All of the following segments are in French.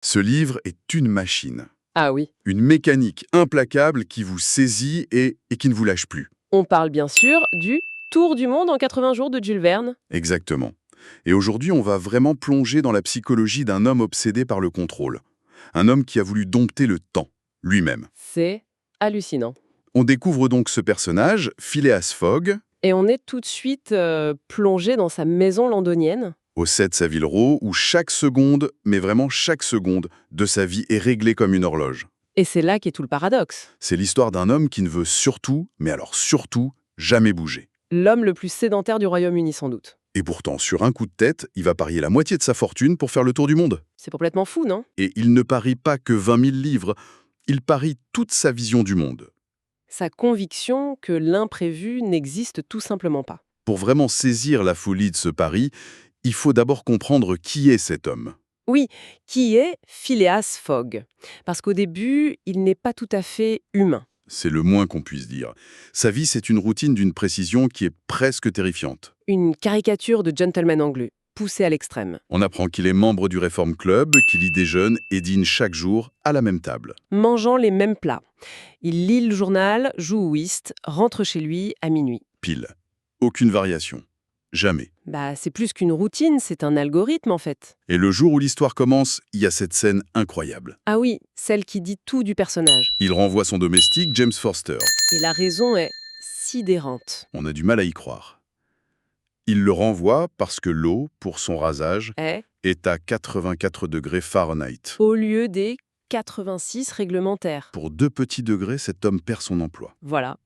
Ce livre est une machine, Ah oui. une mécanique implacable qui vous saisit et qui ne vous lâche plus. On parle bien sûr du Tour du monde en 80 jours de Jules Verne. Exactement. Et aujourd'hui, on va vraiment plonger dans la psychologie d'un homme obsédé par le contrôle. Un homme qui a voulu dompter le temps, lui-même. C'est hallucinant. On découvre donc ce personnage, Phileas Fogg, Et on est tout de suite plongé dans sa maison londonienne. au 7 Savile Row, où chaque seconde, mais vraiment chaque seconde, de sa vie est réglée comme une horloge. Et c'est là qu'est tout le paradoxe. C'est l'histoire d'un homme qui ne veut surtout, mais alors surtout, jamais bouger. L'homme le plus sédentaire du Royaume-Uni sans doute. Et pourtant, sur un coup de tête, il va parier la moitié de sa fortune pour faire le tour du monde. C'est complètement fou, non? Et il ne parie pas que 20 000 livres, il parie toute sa vision du monde. Sa conviction que l'imprévu n'existe tout simplement pas. Pour vraiment saisir la folie de ce pari, il faut d'abord comprendre qui est cet homme. Oui, qui est Phileas Fogg? Parce qu'au début, il n'est pas tout à fait humain. C'est le moins qu'on puisse dire. Sa vie, c'est une routine d'une précision qui est presque terrifiante. Une caricature de gentleman anglais, poussée à l'extrême. On apprend qu'il est membre du Reform Club, qu'il y déjeune et dîne chaque jour à la même table. Mangeant les mêmes plats. Il lit le journal, joue au whist, rentre chez lui à minuit. Pile. Aucune variation. Jamais. C'est plus qu'une routine, c'est un algorithme en fait. Et le jour où l'histoire commence, il y a cette scène incroyable. Ah oui, celle qui dit tout du personnage. Il renvoie son domestique, James Forster. Et la raison est sidérante. On a du mal à y croire. Il le renvoie parce que l'eau, pour son rasage, est à 84 degrés Fahrenheit. Au lieu des 86 réglementaires. Pour 2 petits degrés, cet homme perd son emploi. Voilà.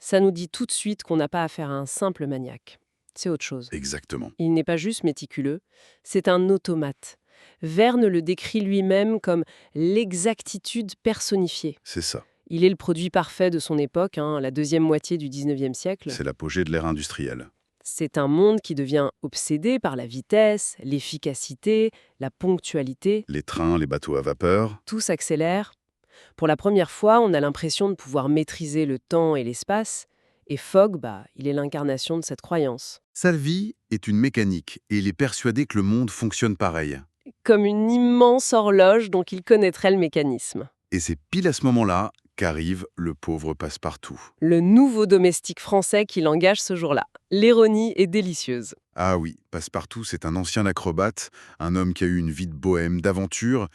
Ça nous dit tout de suite qu'on n'a pas affaire à un simple maniaque. C'est autre chose. Exactement. Il n'est pas juste méticuleux, c'est un automate. Verne le décrit lui-même comme l'exactitude personnifiée. C'est ça. Il est le produit parfait de son époque, la deuxième moitié du 19e siècle. C'est l'apogée de l'ère industrielle. C'est un monde qui devient obsédé par la vitesse, l'efficacité, la ponctualité. Les trains, les bateaux à vapeur. Tout s'accélère. Pour la première fois, on a l'impression de pouvoir maîtriser le temps et l'espace. Et Fogg, il est l'incarnation de cette croyance. Sa vie est une mécanique et il est persuadé que le monde fonctionne pareil. Comme une immense horloge dont il connaîtrait le mécanisme. Et c'est pile à ce moment-là qu'arrive le pauvre Passepartout. Le nouveau domestique français qu'il engage ce jour-là. L'ironie est délicieuse. Ah oui, Passepartout, c'est un ancien acrobate, un homme qui a eu une vie de bohème, d'aventure,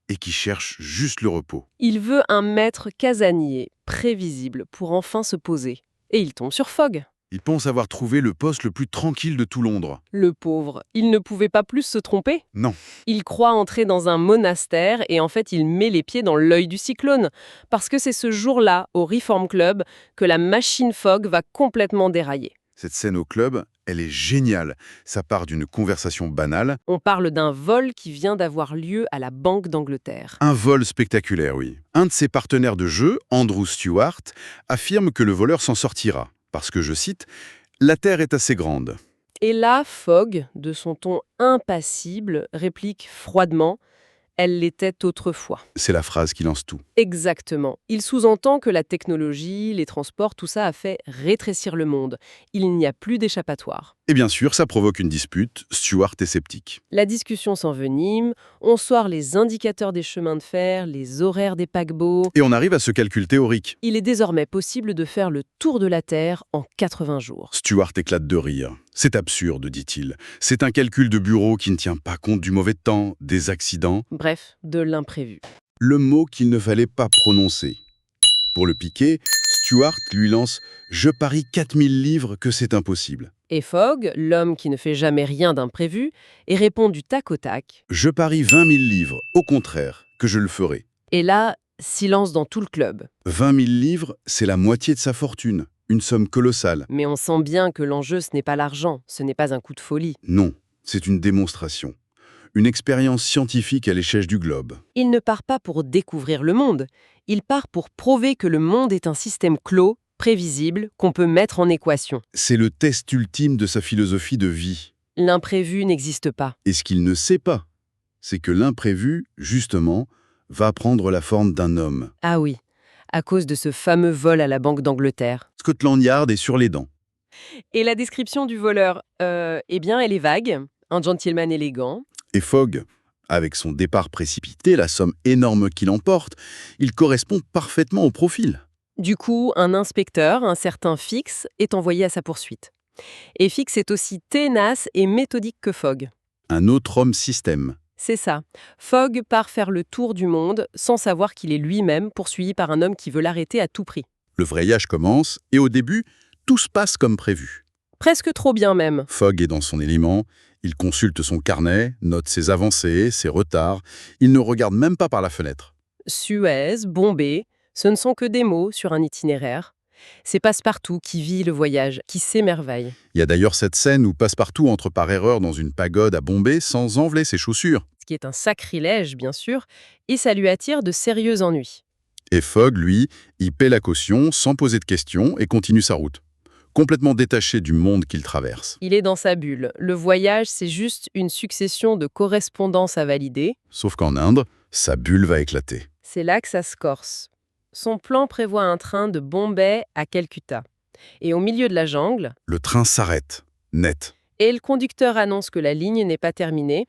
et qui cherche juste le repos. Il veut un maître casanier, prévisible, pour enfin se poser. Et il tombe sur Fogg. Il pense avoir trouvé le poste le plus tranquille de tout Londres. Le pauvre, il ne pouvait pas plus se tromper. Non. Il croit entrer dans un monastère et en fait il met les pieds dans l'œil du cyclone. Parce que c'est ce jour-là, au Reform Club, que la machine Fogg va complètement dérailler. Cette scène au club, elle est géniale. Ça part d'une conversation banale. On parle d'un vol qui vient d'avoir lieu à la Banque d'Angleterre. Un vol spectaculaire, oui. Un de ses partenaires de jeu, Andrew Stewart, affirme que le voleur s'en sortira. Parce que, je cite, « La Terre est assez grande ». Et là, Fogg, de son ton impassible, réplique froidement « Elle l'était autrefois ». C'est la phrase qui lance tout. Exactement. Il sous-entend que la technologie, les transports, tout ça a fait rétrécir le monde. Il n'y a plus d'échappatoire. Et bien sûr, ça provoque une dispute. Stewart est sceptique. La discussion s'envenime, on sort les indicateurs des chemins de fer, les horaires des paquebots. Et on arrive à ce calcul théorique. Il est désormais possible de faire le tour de la Terre en 80 jours. Stewart éclate de rire. C'est absurde, dit-il. C'est un calcul de bureau qui ne tient pas compte du mauvais temps, des accidents. Bref, de l'imprévu. Le mot qu'il ne fallait pas prononcer. Pour le piquer, Stewart lui lance « Je parie 4000 livres que c'est impossible ». Et Fogg, l'homme qui ne fait jamais rien d'imprévu, et répond du tac au tac. « Je parie 20 000 livres, au contraire, que je le ferai ». Et là, silence dans tout le club. 20 000 livres, c'est la moitié de sa fortune. Une somme colossale. Mais on sent bien que l'enjeu, ce n'est pas l'argent, ce n'est pas un coup de folie. Non, c'est une démonstration. Une expérience scientifique à l'échelle du globe. Il ne part pas pour découvrir le monde, il part pour prouver que le monde est un système clos, prévisible, qu'on peut mettre en équation. C'est le test ultime de sa philosophie de vie. L'imprévu n'existe pas. Et ce qu'il ne sait pas, c'est que l'imprévu, justement, va prendre la forme d'un homme. Ah oui, à cause de ce fameux vol à la Banque d'Angleterre. Scotland Yard est sur les dents. Et la description du voleur, elle est vague. Un gentleman élégant. Et Fogg, Avec son départ précipité, la somme énorme qu'il emporte, il correspond parfaitement au profil. Du coup, un inspecteur, un certain Fix, est envoyé à sa poursuite. Et Fix est aussi tenace et méthodique que Fogg. Un autre homme système. C'est ça. Fogg part faire le tour du monde sans savoir qu'il est lui-même poursuivi par un homme qui veut l'arrêter à tout prix. Le vrayage commence et au début, tout se passe comme prévu. Presque trop bien même. Fogg est dans son élément, il consulte son carnet, note ses avancées, ses retards, il ne regarde même pas par la fenêtre. Suez, Bombay, ce ne sont que des mots sur un itinéraire. C'est Passepartout qui vit le voyage, qui s'émerveille. Il y a d'ailleurs cette scène où Passepartout entre par erreur dans une pagode à Bombay sans enlever ses chaussures. Ce qui est un sacrilège, bien sûr, et ça lui attire de sérieux ennuis. Et Fogg, lui, y paie la caution sans poser de questions et continue sa route, complètement détaché du monde qu'il traverse. Il est dans sa bulle. Le voyage, c'est juste une succession de correspondances à valider. Sauf qu'en Inde, sa bulle va éclater. C'est là que ça se corse. Son plan prévoit un train de Bombay à Calcutta. Et au milieu de la jungle, Le train s'arrête, net. et le conducteur annonce que la ligne n'est pas terminée,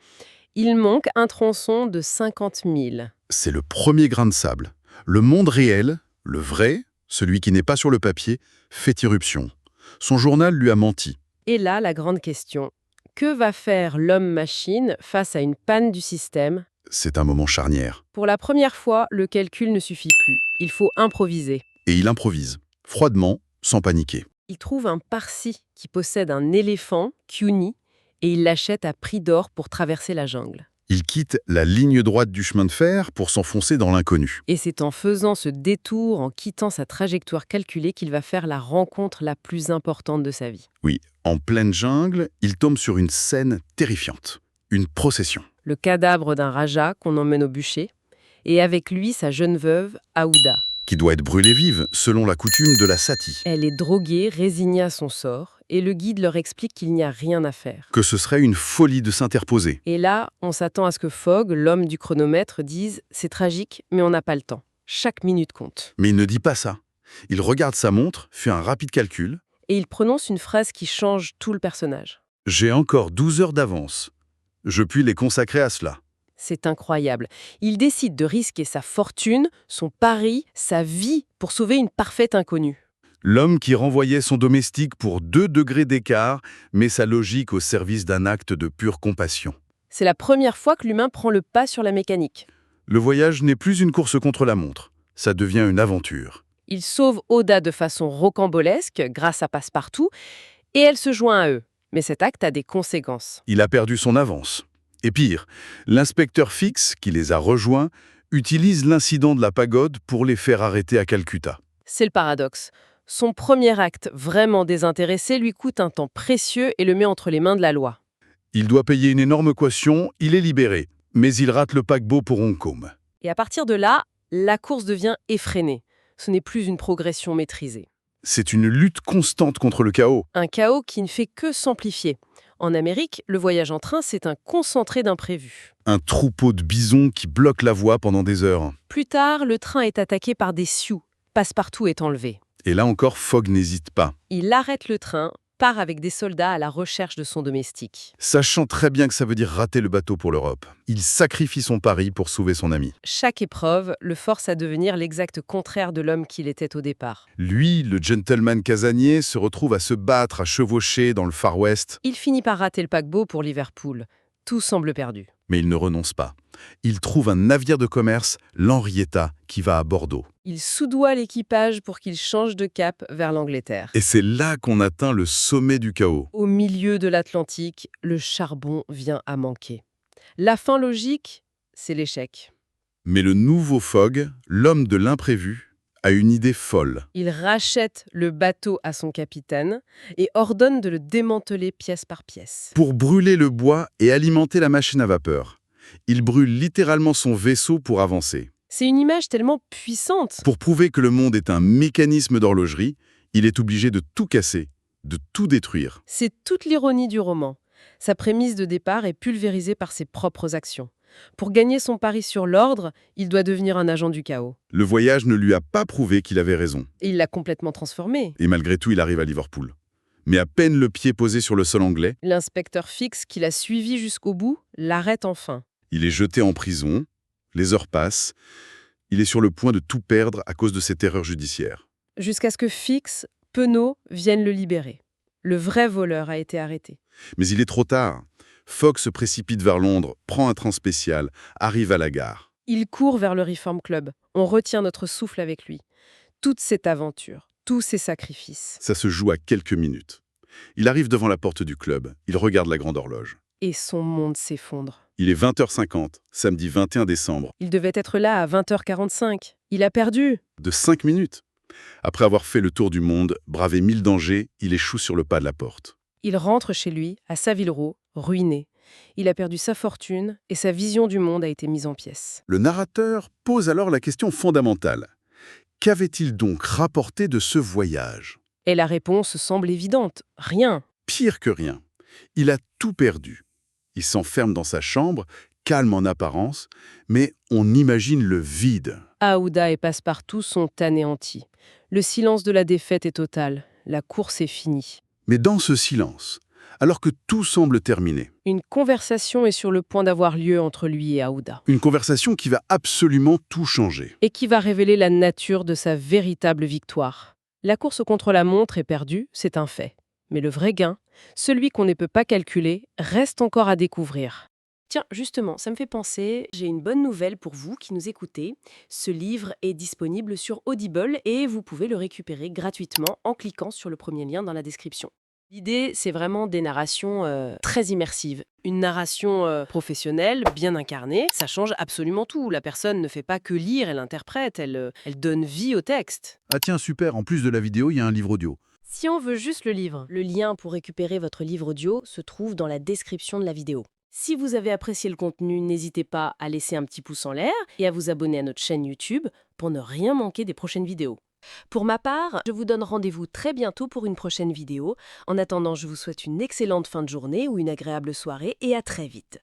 il manque un tronçon de 50 000. C'est le premier grain de sable. Le monde réel, le vrai, celui qui n'est pas sur le papier, fait irruption. Son journal lui a menti. Et là, la grande question. Que va faire l'homme-machine face à une panne du système? C'est un moment charnière. Pour la première fois, le calcul ne suffit plus. Il faut improviser. Et il improvise, froidement, sans paniquer. Il trouve un Parsi qui possède un éléphant, Cuny, et il l'achète à prix d'or pour traverser la jungle. Il quitte la ligne droite du chemin de fer pour s'enfoncer dans l'inconnu. Et c'est en faisant ce détour, en quittant sa trajectoire calculée, qu'il va faire la rencontre la plus importante de sa vie. Oui, en pleine jungle, il tombe sur une scène terrifiante. Une procession. Le cadavre d'un Raja qu'on emmène au bûcher, et avec lui sa jeune veuve, Aouda. Qui doit être brûlée vive, selon la coutume de la Sati. Elle est droguée, résignée à son sort, et le guide leur explique qu'il n'y a rien à faire. Que ce serait une folie de s'interposer. Et là, on s'attend à ce que Fogg, l'homme du chronomètre, dise « c'est tragique, mais on n'a pas le temps. Chaque minute compte ». Mais il ne dit pas ça. Il regarde sa montre, fait un rapide calcul. Et il prononce une phrase qui change tout le personnage. « J'ai encore 12 heures d'avance. Je puis les consacrer à cela. » C'est incroyable. Il décide de risquer sa fortune, son pari, sa vie pour sauver une parfaite inconnue. L'homme qui renvoyait son domestique pour 2 degrés d'écart met sa logique au service d'un acte de pure compassion. C'est la première fois que l'humain prend le pas sur la mécanique. Le voyage n'est plus une course contre la montre. Ça devient une aventure. Il sauve Oda de façon rocambolesque grâce à Passepartout et elle se joint à eux. Mais cet acte a des conséquences. Il a perdu son avance. Et pire, l'inspecteur Fix, qui les a rejoints, utilise l'incident de la pagode pour les faire arrêter à Calcutta. C'est le paradoxe. Son premier acte, vraiment désintéressé, lui coûte un temps précieux et le met entre les mains de la loi. Il doit payer une énorme caution, il est libéré. Mais il rate le paquebot pour Hong Kong. Et à partir de là, la course devient effrénée. Ce n'est plus une progression maîtrisée. C'est une lutte constante contre le chaos. Un chaos qui ne fait que s'amplifier. En Amérique, le voyage en train, c'est un concentré d'imprévus. Un troupeau de bisons qui bloque la voie pendant des heures. Plus tard, le train est attaqué par des Sioux. Passepartout est enlevé. Et là encore, Fogg n'hésite pas. Il arrête le train, part avec des soldats à la recherche de son domestique. Sachant très bien que ça veut dire rater le bateau pour l'Europe, il sacrifie son pari pour sauver son ami. Chaque épreuve le force à devenir l'exact contraire de l'homme qu'il était au départ. Lui, le gentleman casanier, se retrouve à se battre, à chevaucher dans le Far West. Il finit par rater le paquebot pour Liverpool. Tout semble perdu. Mais il ne renonce pas. Il trouve un navire de commerce, l'Henrietta, qui va à Bordeaux. Il soudoie l'équipage pour qu'il change de cap vers l'Angleterre. Et c'est là qu'on atteint le sommet du chaos. Au milieu de l'Atlantique, le charbon vient à manquer. La fin logique, c'est l'échec. Mais le nouveau Fogg, l'homme de l'imprévu, a une idée folle. Il rachète le bateau à son capitaine et ordonne de le démanteler pièce par pièce. Pour brûler le bois et alimenter la machine à vapeur. Il brûle littéralement son vaisseau pour avancer. C'est une image tellement puissante. Pour prouver que le monde est un mécanisme d'horlogerie, il est obligé de tout casser, de tout détruire. C'est toute l'ironie du roman. Sa prémisse de départ est pulvérisée par ses propres actions. Pour gagner son pari sur l'ordre, il doit devenir un agent du chaos. Le voyage ne lui a pas prouvé qu'il avait raison. Et il l'a complètement transformé. Et malgré tout, il arrive à Liverpool. Mais à peine le pied posé sur le sol anglais, L'inspecteur Fix, qui l'a suivi jusqu'au bout, l'arrête enfin. Il est jeté en prison, les heures passent, il est sur le point de tout perdre à cause de cette erreur judiciaire. Jusqu'à ce que Fix, Penaud, vienne le libérer. Le vrai voleur a été arrêté. Mais il est trop tard. Fogg se précipite vers Londres, prend un train spécial, arrive à la gare. Il court vers le Reform Club. On retient notre souffle avec lui. Toute cette aventure, tous ces sacrifices. Ça se joue à quelques minutes. Il arrive devant la porte du club, il regarde la grande horloge. Et son monde s'effondre. Il est 20h50, samedi 21 décembre, Il devait être là à 20h45. Il a perdu. de 5 minutes. Après avoir fait le tour du monde, bravé 1000 dangers, il échoue sur le pas de la porte. Il rentre chez lui, à Savile Row, ruiné. Il a perdu sa fortune et sa vision du monde a été mise en pièces. Le narrateur pose alors la question fondamentale. Qu'avait-il donc rapporté de ce voyage? Et la réponse semble évidente. Rien. Pire que rien. Il a tout perdu. Il s'enferme dans sa chambre, calme en apparence, mais on imagine le vide. Aouda et Passepartout sont anéantis. Le silence de la défaite est total. La course est finie. Mais dans ce silence, alors que tout semble terminé, Une conversation est sur le point d'avoir lieu entre lui et Aouda. une conversation qui va absolument tout changer. Et qui va révéler la nature de sa véritable victoire. La course contre la montre est perdue, c'est un fait. Mais le vrai gain, celui qu'on ne peut pas calculer, reste encore à découvrir. Tiens, justement, ça me fait penser, j'ai une bonne nouvelle pour vous qui nous écoutez. Ce livre est disponible sur Audible et vous pouvez le récupérer gratuitement en cliquant sur le premier lien dans la description. L'idée, c'est vraiment des narrations très immersives. Une narration professionnelle, bien incarnée, ça change absolument tout. La personne ne fait pas que lire, elle interprète, elle donne vie au texte. Ah tiens, super, en plus de la vidéo, il y a un livre audio. Si on veut juste le livre, le lien pour récupérer votre livre audio se trouve dans la description de la vidéo. Si vous avez apprécié le contenu, n'hésitez pas à laisser un petit pouce en l'air et à vous abonner à notre chaîne YouTube pour ne rien manquer des prochaines vidéos. Pour ma part, je vous donne rendez-vous très bientôt pour une prochaine vidéo. En attendant, je vous souhaite une excellente fin de journée ou une agréable soirée et à très vite.